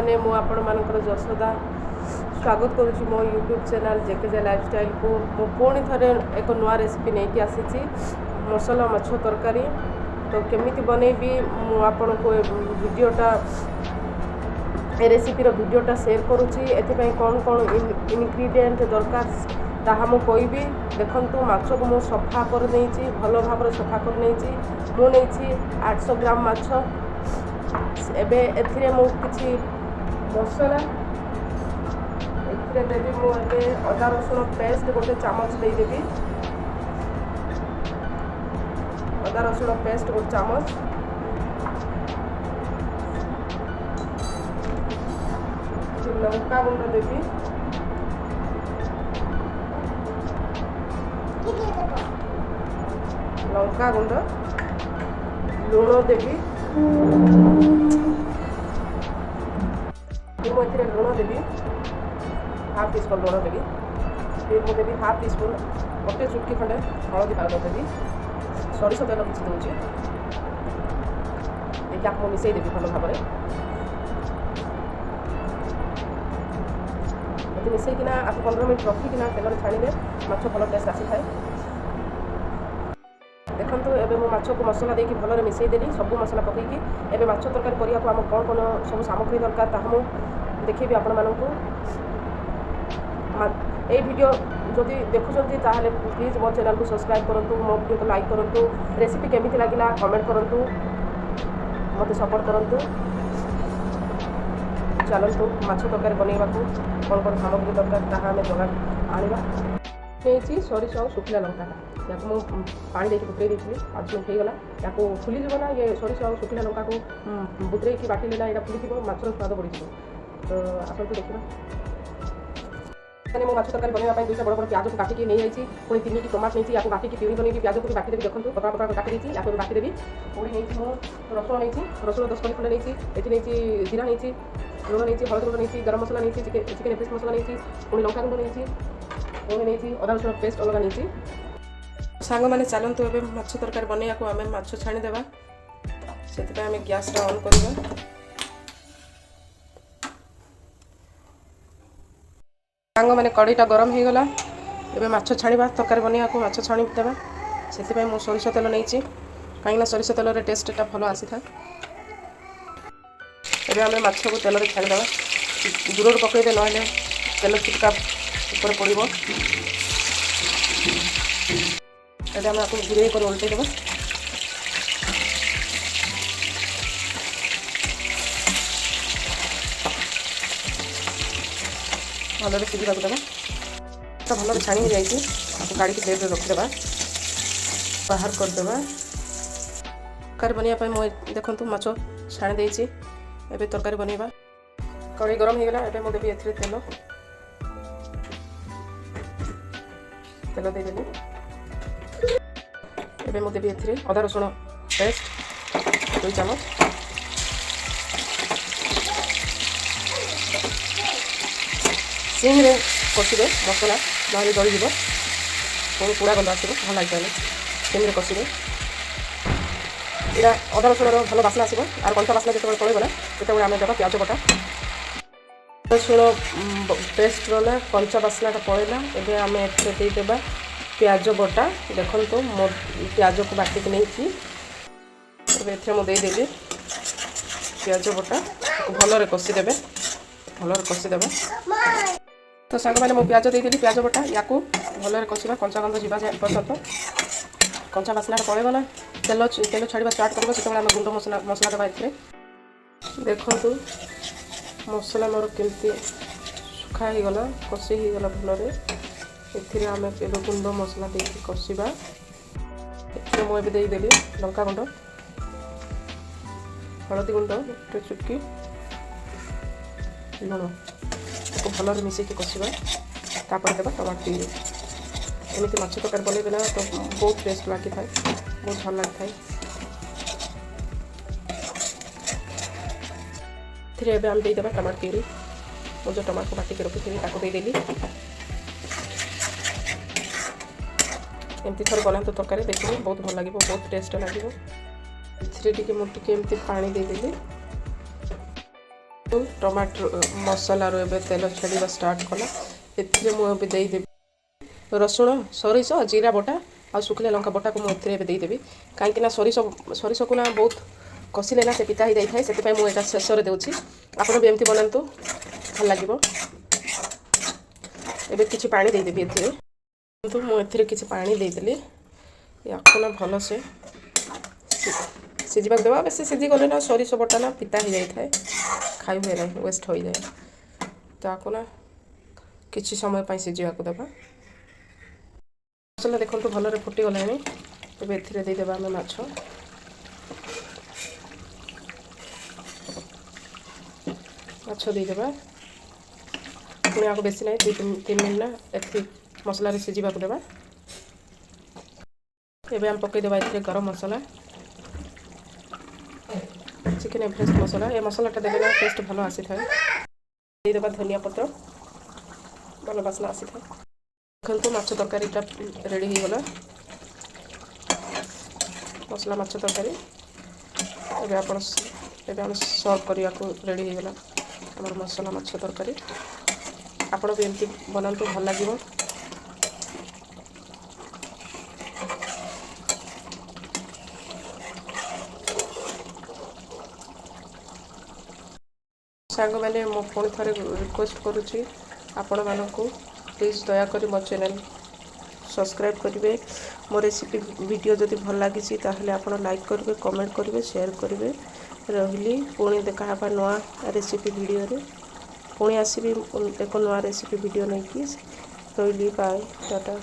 मैंने मु आपण मानकर जसोदा स्वागत करुँची मो यूट्यूब चैनल जेकेजे लाइफस्टाइल को मु पुणी थे एक नुआ रेसिपी नहीं आसी मसला माछ तरकारी। तो केमिति बनैबी आपण को वीडियोटा रेसिपी वीडियोटा शेयर करुँची एथिपाई कौन कौन इनग्रेडिएंट दरकार ताहा मु कहबी। देखंतु माछ को मु सफा कर नहीं भल भाव सफा कर नहीं मु नहीं 800 ग्राम माछ। एबे एथिरे मु किछि मसला एथिरे देबी मु एबे अदा रसुण पेस्ट गोटे चामच दे देबी। अदा रसुण पेस्ट गोटे चामच लंका गुंड देबी लंका गुंड लुण देबी मुझे लुण देवी हाफ टी स्पून लुण देवी फिर मुझे देवी हाफ टी स्पून गोटे चुटकी खंडे हलदी पाउडर देवी सरिष तेल किसी दूसरी देखिए आपको मिसई देवी भल भाव में मिसईकिना आपको 15 मिनट रखिकिना तेल छाणिले माछ भल टेस्ट आसी थाए। देखो एबे मो माछ को मसला देकी भल मिसई देली सब मसला पकईकी एबे माछ तरकारी करिया को हम कौन कौन सब सामग्री दरकार ताहा मु देखिए आपण मानकु ए वीडियो जदि देखुछंती ताहले प्लीज मो चैनल को सब्सक्राइब करंतु मो वीडियो को लाइक करंतु रेसिपी केमिति लागिला कमेंट करंतु मते सपोर्ट करंतु। चलंतु माछ तरकारी बनैबा को कौन कौन सामग्री दरकार ताहा हमें जगा आनिबा। नेछि सरिष और सुखिला लंका या मु पानी देके बुतरे देथि 5 मिनट होगला या फुली जब ना ये सरिष और सुखिला लंका को बुतरे की बाटी लेना एटा फुली थी माछर स्वाद बढ़ी थी। तो आसन तो देखिबा मैंने मो माछ तरकारी बनैबा दुईटा बड़ बड़ प्याज को काटिकी नहीं जाइए पुणी 3टी टमाटर नहीं या बाटी की प्यूरी बनी प्याज को बाटी देवी। देखो पतला पतला काटी देती या बाटी देवी पुणी नहीं रसुण नहीं रसुण 10 खंड नहीं ये नहीं जीरा नहीं लुण नहीं हलदी गुंड नहीं गरम मसला नहीं चिकेन पेस्ट मसला नहीं पुणी लंका गुंड नहीं पुणी नहीं अदा रसुण पेस्ट अलग नहीं। सांग मैंने चलतु ए माछ तरकारी बनैया को आम माछ छाणीदेवा से आम गैस ऑन करवा। सांग मैंने कड़ईटा गरम हो गला एबे माछ छाणीबा तरकारी बनैया को माछ छाणी देवा से मु सरिष तेल नहीं कहीं सरिष तेल टेस्टा भल आसी था। एबे आम माछ को तेल छाणीदेवा दूर पकईदे ना तेल छिटका ऊपर पड़ो एबे आम आपको घूरे कर उल्टेदेवा। भल सीधा देवा तो भल छाणी जाइए आपको काढ़ी प्लेट रखिदेवा बाहर करदेवा। तरकारी बनैया मुझे देखो माछ छाणी देती एबे तरकारी बनैबा। कड़ई गरम हो गला एबे मु देबी एथिरे तेल देदेली एबे मु देबी एथिरे अदा रसुण पेस्ट 2 चामच सिंह कषिदे मसला ना जली जीव पुणी पोड़ा गंध आसो भल लगे सिंह कषिदे यहाँ अदा रसुण भल बास्ना आसो और कंचा बास्ना जो पड़ेगा जो आम देवा प्याज बटा रसुण पेस्ट ना कंचा बास्ना पड़ेगा एबे आम देदेबा प्याज बटा। देखो तो मो प्याज को बाटिक नहीं मुदेदेली प्याज बटा भल कषिदेवे तो सांग मैंने मो प्याज देदेली प्याज बटा या भल कषा कंचा गंध जावा पर्यंत कंचा बास्ना पड़ेगा ना तेल छाड़ा स्टार्ट कर से आम गुंड मसला देवा ए। देखो मसला मोर केमती सुखा हो गला कषि हो गला भल ए आम ए गुंड मसला दे कषा मुझे देदेली लंका गुंड हलदी गुंड गोटे चुटकी लुण भल मिसेक कषा देवा टमाटर प्यूरी एमती माछ तरकारी बनैबे ना तो बहुत टेस्ट लगी था बहुत भल लगी था। एबे आम देदेबा टमाटर प्यूरी मु जो टमाटर को बाटिक रखी थी देदेली एमती थोड़े बनाते तरकारी देखिए बहुत भल लगे बहुत टेस्ट लगे। मुझे पानी देदेली टमाटर मसलार एबे तेल छाड़ा स्टार्ट कला एथिरे मु एबे देदेवी रसुण सरिष जीरा बटा आ सुखिला लंका बटा को मुझे देदेवी कहीं सरिष को ना बहुत कषिले ना से पिता हो जाए से मुझे शेष में दूसरी आप भी एमती बनातु भल लगे। एबे किछि पानी देदेवी मुझे किछि पानी देदेली या ना भल से सीझा देवा बेस सीझी गले ना सरिष बटा ना पिता हो जाए खाई हुए ना वेस्ट हो जाए तो आपको ना किछि समय पर सीझा देवा मसला देखो भलरे फुटी गला एबे एथिरे दे देबा आम माछ देदेबा पुणी आपको बेसी ना 2-3 मिनट ना एथि मसला सीझा देवा। एबे हम पकईदेवा ए गरम मसला चिकेन एवरेस्ट मसला ए मसलाटा देवे ना टेस्ट भल आसी था देदेबा धनिया पत्र भल बासना आसी था। देखो माछ तरकारीटा रेडी हो गला मसला माछ तरकारी एबे हम सर्व करने को रेडी हो गला हमर मसला माछ तरकारी आपण भी एमती बनातु भल लगे। सांग मैंने मो पुणी थे रिक्वेस्ट करुच्ची आपण मानू प्लीज दयाकोरी मो चैनल सब्सक्राइब करेंगे। मो रेसिपी वीडियो जदि भल लगी आप लाइक करेंगे कमेंट करेंगे शेयर करेंगे रही पुणी देखा नुआ रेसिपी वीडियो रे पुणी आसबि एक नुआ रेसिपी वीडियो नहीं कि रही बाय टाटा।